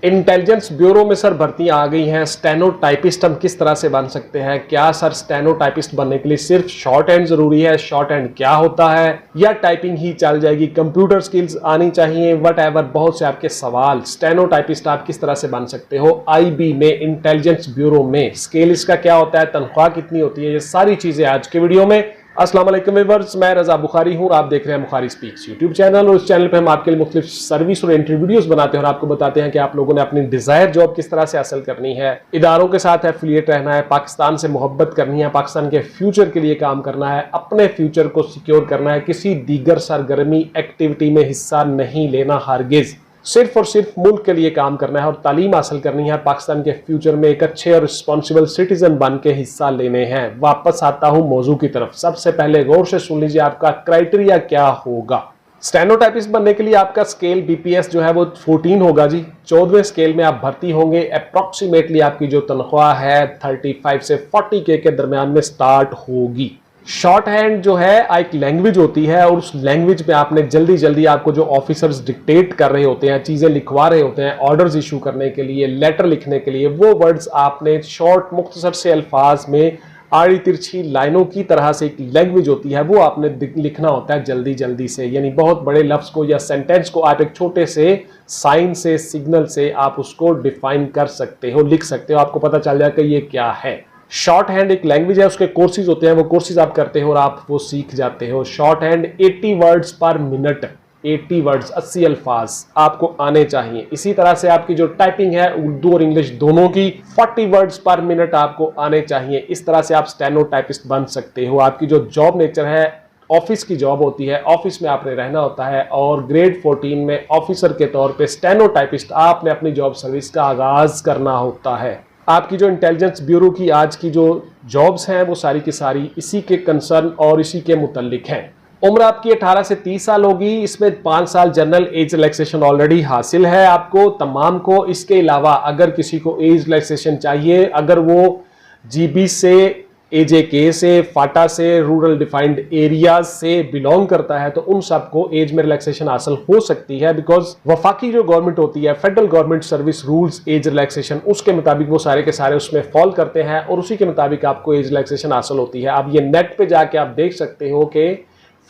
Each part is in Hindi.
इंटेलिजेंस ब्यूरो में सर भर्तियां आ गई हैं। स्टेनो टाइपिस्ट हम किस तरह से बन सकते हैं? क्या सर स्टेनो टाइपिस्ट बनने के लिए सिर्फ शॉर्ट हैंड जरूरी है? शॉर्ट हैंड क्या होता है, या टाइपिंग ही चल जाएगी? कंप्यूटर स्किल्स आनी चाहिए? वट एवर, बहुत से आपके सवाल। स्टेनो टाइपिस्ट आप किस तरह से बन सकते हो आईबी में, इंटेलिजेंस ब्यूरो में? स्केल इसका क्या होता है, तनख्वाह कितनी होती है? ये सारी चीजें आज के वीडियो में। अस्सलाम वालेकुम व्यूअर्स, मैं रजा बुखारी हूं, आप देख रहे हैं बुखारी स्पीक्स यूट्यूब चैनल। और इस चैनल पे हम आपके लिए मुख्तलिफ सर्विस और इंटरव्यू वीडियोस बनाते हैं और आपको बताते हैं कि आप लोगों ने अपनी डिजायर जॉब किस तरह से हासिल करनी है, इदारों के साथ एफिलिएट रहना है, पाकिस्तान से मोहब्बत करनी है, पाकिस्तान के फ्यूचर के लिए काम करना है, अपने फ्यूचर को सिक्योर करना है, किसी दीगर सरगर्मी एक्टिविटी में हिस्सा नहीं लेना हरगिज, सिर्फ और सिर्फ मुल्क के लिए काम करना है और तालीम हासिल करनी है। पाकिस्तान के फ्यूचर में एक अच्छे और रिस्पॉन्सिबल सिटीजन बन के हिस्सा लेने हैं। वापस आता हूं मौजू की तरफ। सबसे पहले गौर से सुन लीजिए आपका क्राइटेरिया क्या होगा। स्टेनोटाइपिस्ट बनने के लिए आपका स्केल बीपीएस जो है वो 14 होगा जी। 14वें स्केल में आप भर्ती होंगे। अप्रोक्सीमेटली आपकी जो तनख्वाह है 35 से 40K के दरमियान में स्टार्ट होगी। शॉर्ट हैंड जो है एक लैंग्वेज होती है और उस लैंग्वेज में आपने जल्दी जल्दी आपको जो ऑफिसर्स डिक्टेट कर रहे होते हैं, चीजें लिखवा रहे होते हैं, ऑर्डर्स इशू करने के लिए, लेटर लिखने के लिए, वो वर्ड्स आपने शॉर्ट मुख्तसर से अल्फाज में आड़ी तिरछी लाइनों की तरह से एक लैंग्वेज होती है, वो आपने लिखना होता है जल्दी जल्दी से। यानी बहुत बड़े लफ्ज को या सेंटेंस को आप एक छोटे से साइन से, सिग्नल से आप उसको डिफाइन कर सकते हो, लिख सकते हो, आपको पता चल जाएगा ये क्या है। शॉर्ट हैंड एक लैंग्वेज है, उसके कोर्सेज होते हैं, वो कोर्सेज आप करते हो और आप वो सीख जाते हो। शॉर्ट हैंड 80 वर्ड्स पर मिनट, 80 वर्ड्स 80 अल्फाज आपको आने चाहिए। इसी तरह से आपकी जो टाइपिंग है उर्दू और इंग्लिश दोनों की 40 वर्ड्स पर मिनट आपको आने चाहिए। इस तरह से आप स्टेनो टाइपिस्ट बन सकते हो। आपकी जो जॉब नेचर है ऑफिस की जॉब होती है, ऑफिस में आपने रहना होता है और ग्रेड 14 में ऑफिसर के तौर पे स्टेनो टाइपिस्ट आपने अपनी जॉब सर्विस का आगाज करना होता है। आपकी जो इंटेलिजेंस ब्यूरो की आज की जो जॉब्स हैं वो सारी की सारी इसी के कंसर्न और इसी के मुतल्लिक हैं। उम्र आपकी 18 से 30 साल होगी। इसमें 5 साल जनरल एज रिलैक्सेशन ऑलरेडी हासिल है आपको तमाम को। इसके अलावा अगर किसी को एज रिलैक्सेशन चाहिए, अगर वो जीबी से, एजेके से, फाटा से, रूरल डिफाइंड एरियाज से बिलोंग करता है, तो उन सबको एज में रिलैक्सेशन हासिल हो सकती है। बिकॉज वफाकी जो गवर्नमेंट होती है, federal government service rules age relaxation, उसके मुताबिक वो सारे के सारे उसमें फॉल करते हैं और उसी के मुताबिक आपको एज रिलैक्सेशन हासिल होती है। अब ये नेट पे जाके आप देख सकते हो कि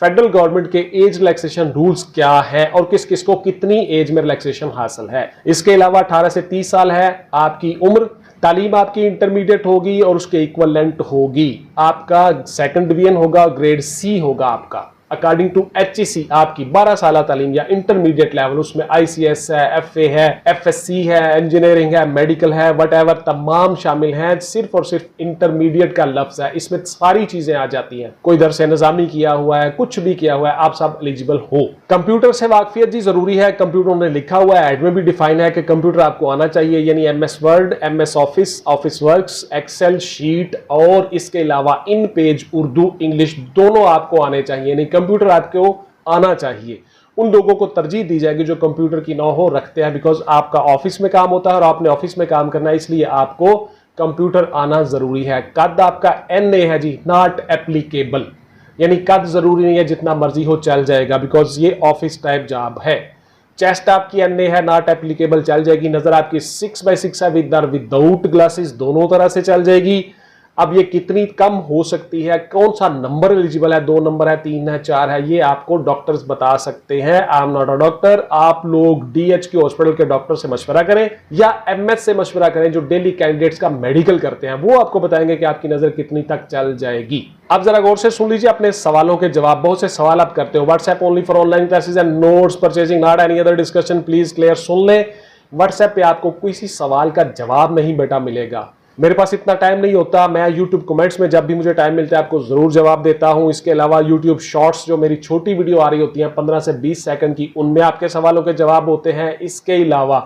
फेडरल गवर्नमेंट के एज रिलैक्सेशन रूल्स क्या है और किस किस को कितनी एज में रिलैक्सेशन हासिल है। इसके अलावा 18 से 30 साल है आपकी उम्र। तालीम आपकी इंटरमीडिएट होगी और उसके इक्वलेंट होगी। आपका सेकंड डिवीजन होगा, ग्रेड सी होगा आपका। अकॉर्डिंग टू एचईसी आपकी 12 साल तालीम या इंटरमीडिएट लेवल, उसमें आईसीएस है, एफए है, एफएससी है, इंजीनियरिंग है, मेडिकल है, वटएवर तमाम शामिल हैं। सिर्फ और सिर्फ इंटरमीडिएट का लफ्ज है, इसमें सारी चीजें आ जाती हैं। कोई दरस निजामी किया हुआ है, कुछ भी किया हुआ है, आप सब एलिजिबल हो। कंप्यूटर से वाकफियत जी जरूरी है। कंप्यूटर में लिखा हुआ है, एड में भी डिफाइन है कि कंप्यूटर आपको आना चाहिए। यानी MS Word, MS Office, office works, Excel sheet और इसके अलावा इन पेज उर्दू इंग्लिश दोनों आपको आने चाहिए। यानी कंप्यूटर आपको आना चाहिए। उन लोगों को तरजीह दी जाएगी जो कंप्यूटर की नौ हो रखते हैं, बिकॉज आपका ऑफिस में काम होता है और आपने ऑफिस में काम करना है, इसलिए आपको कंप्यूटर आना जरूरी है। कद आपका NA है जी, नॉट एप्लीकेबल। यानी कद जरूरी नहीं है, जितना मर्जी हो चल जाएगा, बिकॉज ये ऑफिस टाइप जॉब है। चेस्ट आपकी NA है, नॉट एप्लीकेबल, चल जाएगी। नजर आपकी 6x6 है, विद और विदाउट ग्लासेस, दोनों तरह से चल जाएगी। अब ये कितनी कम हो सकती है, कौन सा नंबर एलिजिबल है, 2 नंबर है, 3 है, 4 है, ये आपको डॉक्टर्स बता सकते हैं। I am not a doctor. आप लोग DH के हॉस्पिटल के डॉक्टर से मशवरा करें या MS से मशवरा करें जो डेली कैंडिडेट्स का मेडिकल करते हैं, वो आपको बताएंगे कि आपकी नजर कितनी तक चल जाएगी। अब जरा गौर से सुन लीजिए अपने सवालों के जवाब। बहुत से सवाल आप करते हो। WhatsApp only for online classes and notes purchasing, not any other discussion, please clear. सुन ले, व्हाट्सएप पे आपको किसी सवाल का जवाब नहीं बेटा मिलेगा। मेरे पास इतना टाइम नहीं होता। मैं YouTube कमेंट्स में जब भी मुझे टाइम मिलता है आपको जरूर जवाब देता हूं। इसके अलावा YouTube शॉर्ट्स जो मेरी छोटी वीडियो आ रही होती हैं 15 से 20 सेकंड की, उनमें आपके सवालों के जवाब होते हैं। इसके अलावा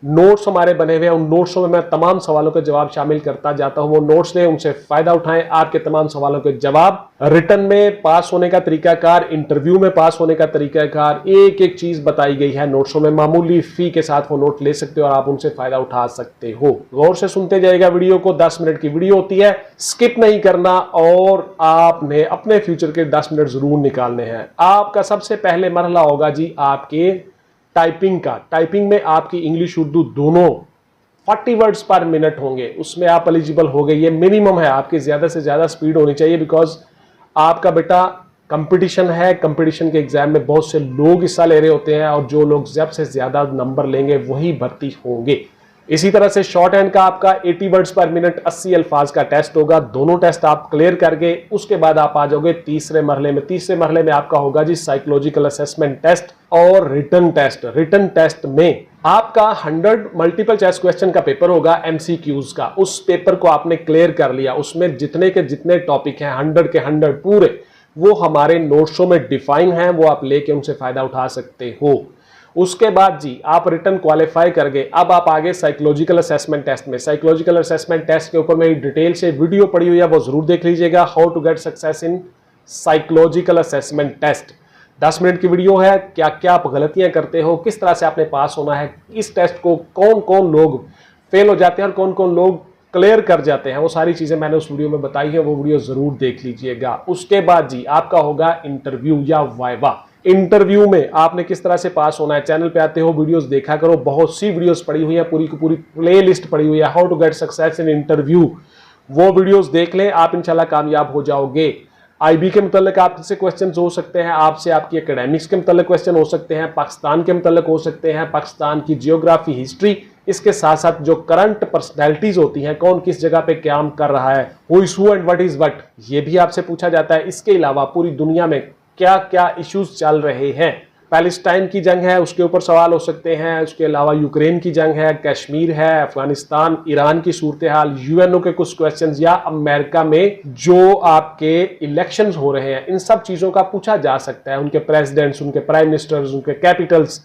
नोट्स हमारे बने हुए हैं, उन नोट्सों में मैं तमाम सवालों के जवाब शामिल करता जाता हूं। वो नोट्स लें, उनसे फायदा उठाएं। आपके तमाम सवालों के जवाब, रिटन में पास होने का तरीकाकार, इंटरव्यू में पास होने का तरीकाकार, एक एक चीज बताई गई है नोट्सों में। मामूली फी के साथ वो नोट ले सकते हो और आप उनसे फायदा उठा सकते हो। गौर से सुनते जाइएगा वीडियो को। 10 मिनट की वीडियो होती है, स्किप नहीं करना और आपने अपने फ्यूचर के 10 मिनट जरूर निकालने हैं। आपका सबसे पहले मरहला होगा जी आपके टाइपिंग में आपकी इंग्लिश उर्दू दोनों 40 वर्ड्स पर मिनट होंगे, उसमें आप एलिजिबल हो गए। ये मिनिमम है, आपकी ज्यादा से ज्यादा स्पीड होनी चाहिए, बिकॉज आपका बेटा कंपटीशन है। कंपटीशन के एग्जाम में बहुत से लोग हिस्सा ले रहे होते हैं और जो लोग ज्यादा से ज्यादा नंबर लेंगे वही भर्ती होंगे। इसी तरह से शॉर्ट हैंड का आपका 80 वर्ड्स पर मिनट 80 अल्फाज का टेस्ट होगा। दोनों टेस्ट आप क्लियर करके उसके बाद आप आ जाओगे तीसरे मरहले में। तीसरे मरहले में आपका होगा जी साइकोलॉजिकल असेसमेंट टेस्ट और रिटन टेस्ट। रिटन टेस्ट में आपका 100 मल्टीपल चॉइस क्वेश्चन का पेपर होगा एमसीक्यूज का। उस पेपर को आपने क्लियर कर लिया, उसमें जितने के जितने टॉपिक हैं 100 के 100 पूरे वो हमारे नोट्सों में डिफाइन हैं, वो आप लेके उनसे फायदा उठा सकते हो। उसके बाद जी आप रिटर्न क्वालिफाई कर गए, अब आप आगे साइकोलॉजिकल असेसमेंट टेस्ट में। साइकोलॉजिकल असेसमेंट टेस्ट के ऊपर मेरी डिटेल से वीडियो पड़ी हुई है, वो जरूर देख लीजिएगा। How to get success in psychological assessment test 10 minute की वीडियो है। क्या क्या आप गलतियां करते हो, किस तरह से आपने पास होना है, इस टेस्ट को कौन कौन लोग फेल हो जाते हैं और कौन कौन लोग क्लियर कर जाते हैं, वो सारी चीजें मैंने उस वीडियो में बताई है, वो वीडियो जरूर देख लीजिएगा। उसके बाद जी आपका होगा इंटरव्यू या वाइवा। इंटरव्यू में आपने किस तरह से पास होना है, चैनल पे आते हो वीडियोस देखा करो, बहुत सी वीडियोस पड़ी हुई है, पूरी की पूरी प्ले लिस्ट पड़ी हुई है। How to get success in interview, वो वीडियोस देख लें, आप इंशाल्लाह कामयाब हो जाओगे। आईबी के मुतालिक आपसे क्वेश्चन हो सकते हैं, आपसे आपकी एकेडमिक्स के मुतालिक क्वेश्चन हो सकते हैं, पाकिस्तान के मुतालिक हो सकते हैं, पाकिस्तान की जियोग्राफी, हिस्ट्री, इसके साथ साथ जो करंट पर्सनैलिटीज होती हैं, कौन किस जगह पे काम कर रहा है, who is who and what is what, ये भी आपसे पूछा जाता है। इसके अलावा पूरी दुनिया में क्या क्या इश्यूज चल रहे हैं, पैलेस्टाइन की जंग है उसके ऊपर सवाल हो सकते हैं, उसके अलावा यूक्रेन की जंग है, कश्मीर है, अफगानिस्तान, ईरान की सूरत हाल, यूएनओ के कुछ क्वेश्चंस, या अमेरिका में जो आपके इलेक्शंस हो रहे हैं, इन सब चीजों का पूछा जा सकता है। उनके प्रेसिडेंट्स, उनके प्राइम मिनिस्टर्स, उनके कैपिटल्स,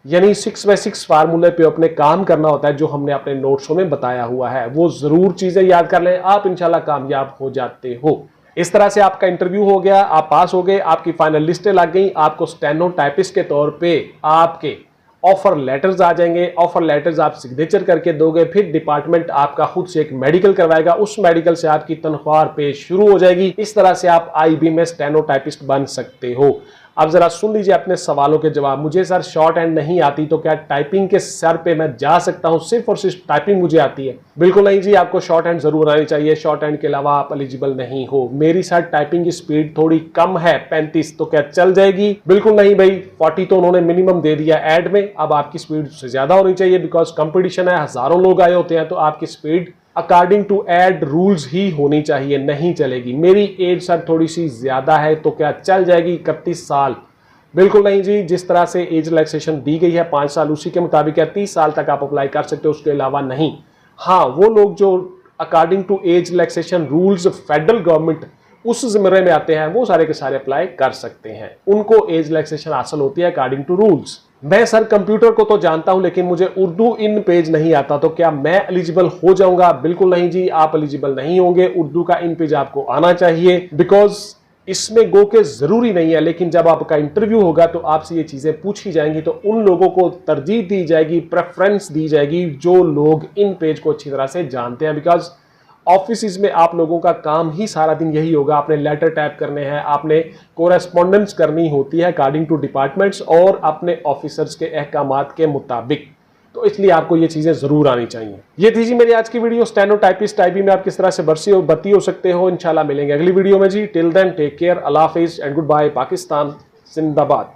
यानी 6x6 फार्मूले पे अपने काम करना होता है, जो हमने अपने नोट्सों में बताया हुआ है। वो जरूर चीजें याद कर लें, आप इंशाल्लाह कामयाब हो जाते हो। इस तरह से आपका इंटरव्यू हो गया, आप पास हो गए, आपकी फाइनल लिस्टें लग गई, आपको स्टेनो टाइपिस्ट के तौर पे आपके ऑफर लेटर्स आ जाएंगे। ऑफर लेटर्स आप सिग्नेचर करके दोगे, फिर डिपार्टमेंट आपका खुद से एक मेडिकल करवाएगा, उस मेडिकल से आपकी तनख्वाह पे शुरू हो जाएगी। इस तरह से आप आईबी में स्टेनो टाइपिस्ट बन सकते हो। अब जरा सुन लीजिए अपने सवालों के जवाब। मुझे सर शॉर्ट हैंड नहीं आती, तो क्या टाइपिंग के सर पे मैं जा सकता हूं, सिर्फ और सिर्फ टाइपिंग मुझे आती है? बिल्कुल नहीं जी, आपको शॉर्ट हैंड जरूर आनी चाहिए। शॉर्ट हैंड के अलावा आप एलिजिबल नहीं हो। मेरी सर टाइपिंग की स्पीड थोड़ी कम है 35, तो क्या चल जाएगी? बिल्कुल नहीं भाई, 40 तो उन्होंने मिनिमम दे दिया ऐड में, अब आपकी स्पीड से ज्यादा होनी चाहिए, बिकॉज कंपटीशन है, हजारों लोग आए होते हैं, तो आपकी speed according to ad rules ही होनी चाहिए, नहीं चलेगी। मेरी एज सर थोड़ी सी ज्यादा है, तो क्या चल जाएगी 31 साल? बिल्कुल नहीं जी, जिस तरह से एज रिलैक्सेशन दी गई है 5 साल, उसी के मुताबिक है, 30 साल तक आप अप्लाई कर सकते हो, उसके अलावा नहीं। हाँ, वो लोग जो according to age relaxation rules federal government उस जिम्मे में आते हैं, वो सारे के सारे अप्लाई कर सकते हैं, उनको एज रिलैक्सेशन हासिल होती है अकॉर्डिंग टू रूल्स। मैं सर कंप्यूटर को तो जानता हूं, लेकिन मुझे उर्दू इन पेज नहीं आता, तो क्या मैं एलिजिबल हो जाऊंगा? बिल्कुल नहीं जी, आप एलिजिबल नहीं होंगे। उर्दू का इन पेज आपको आना चाहिए, बिकॉज इसमें गो के जरूरी नहीं है, लेकिन जब आपका इंटरव्यू होगा तो आपसे ये चीजें पूछी जाएंगी, तो उन लोगों को तरजीह दी जाएगी, प्रेफरेंस दी जाएगी जो लोग इन पेज को अच्छी तरह से जानते हैं। बिकॉज ऑफिस में आप लोगों का काम ही सारा दिन यही होगा, आपने लेटर टाइप करने हैं, आपने कोरेस्पॉन्डेंस करनी होती है अकॉर्डिंग टू डिपार्टमेंट्स और अपने ऑफिसर्स के अहकामात के मुताबिक, तो इसलिए आपको ये चीजें जरूर आनी चाहिए। ये थी जी मेरी आज की वीडियो, स्टेनो टाइपिस्ट आईबी में आप किस तरह से भर्ती हो सकते हो। इंशाल्लाह मिलेंगे अगली वीडियो में जी। टिल देन टेक केयर, अल्लाह हाफिज एंड गुड बाय। पाकिस्तान जिंदाबाद।